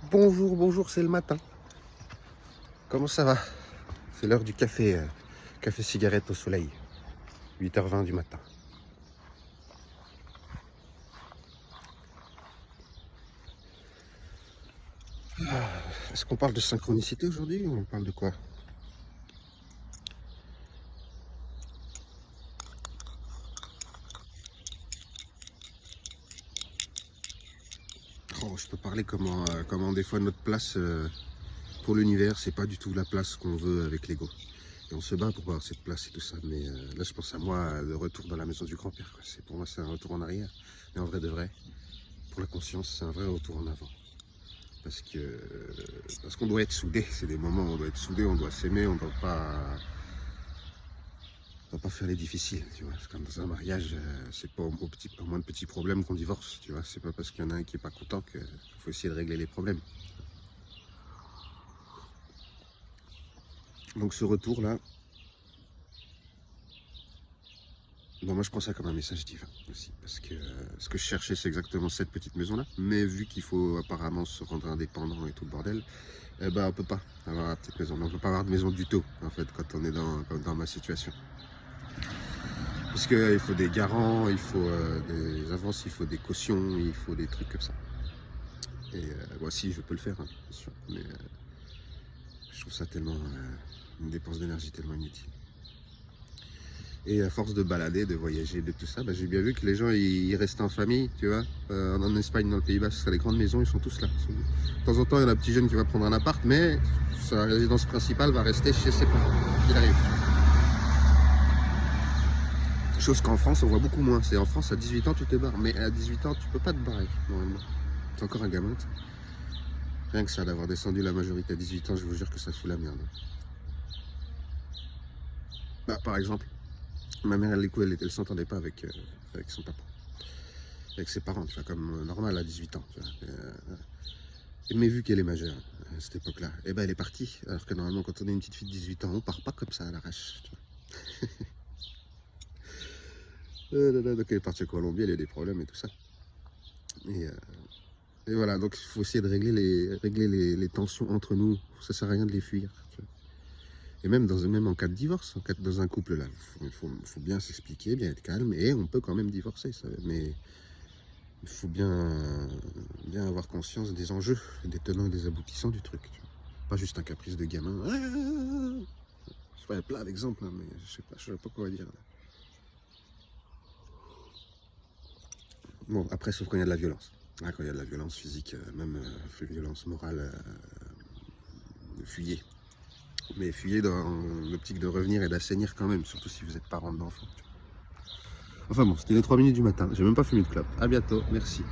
Bonjour, bonjour, c'est le matin. Comment ça va? C'est l'heure du café, café cigarette au soleil. 8h20 du matin. Est-ce qu'on parle de synchronicité aujourd'hui ou on parle de quoi? Oh, je peux parler comment des fois notre place pour l'univers, c'est pas du tout la place qu'on veut avec l'ego. Et on se bat pour avoir cette place et tout ça. Mais là, je pense à moi, de retour dans la maison du grand-père. Pour moi, c'est un retour en arrière. Mais en vrai de vrai, pour la conscience, c'est un vrai retour en avant. Parce qu'on doit être soudés. C'est des moments où on doit être soudés, on doit s'aimer, on ne doit pas faire les difficiles, tu vois. C'est comme dans un mariage, c'est pas au moins de petits problèmes qu'on divorce, tu vois. C'est pas parce qu'il y en a un qui est pas content qu'il faut essayer de régler les problèmes. Donc ce retour-là, bon, moi je prends ça comme un message divin aussi, parce que ce que je cherchais c'est exactement cette petite maison-là, mais vu qu'il faut apparemment se rendre indépendant et tout le bordel, eh ben on peut pas avoir la petite maison, on peut pas avoir de maison du tout en fait quand on est dans ma situation. Parce qu'il faut des garants, il faut des avances, il faut des cautions, il faut des trucs comme ça. Et moi aussi je peux le faire, hein, bien sûr, mais je trouve ça tellement une dépense d'énergie tellement inutile. Et à force de balader, de voyager, de tout ça, bah, j'ai bien vu que les gens ils restaient en famille, tu vois. En Espagne, dans le Pays Basque, les grandes maisons, ils sont tous là. De temps en temps, il y a un petit jeune qui va prendre un appart, mais sa résidence principale va rester chez ses parents, qu'il arrive. Chose qu'en France, on voit beaucoup moins. C'est en France, à 18 ans, tu te barres. Mais à 18 ans, tu peux pas te barrer, normalement. T'es encore un gamin, t'sais. Rien que ça, d'avoir descendu la majorité à 18 ans, je vous jure que ça fout la merde. Bah, par exemple, ma mère, elle s'entendait pas avec son papa. Avec ses parents, tu vois, comme normal à 18 ans. Tu vois. Mais vu qu'elle est majeure à cette époque-là, eh ben elle est partie. Alors que normalement, quand on est une petite fille de 18 ans, on part pas comme ça à l'arrache. Donc elle est partie en Colombie, elle a eu des problèmes et tout ça. Et voilà, donc il faut essayer de régler les tensions entre nous. Ça sert à rien de les fuir. Tu vois. Et même en cas de divorce, dans un couple là, il faut bien s'expliquer, bien être calme, et on peut quand même divorcer. Mais il faut bien avoir conscience des enjeux, des tenants et des aboutissants du truc. Tu vois. Pas juste un caprice de gamin. Je sais pas, il y a plein d'exemples, hein, mais je sais pas quoi dire. Là. Bon, après, sauf quand il y a de la violence. Ah, quand il y a de la violence physique, même violence morale, fuyez. Mais fuyez dans l'optique de revenir et d'assainir quand même, surtout si vous êtes parent d'enfants. Enfin bon, c'était les 3 minutes du matin. J'ai même pas fumé de clope. À bientôt, merci.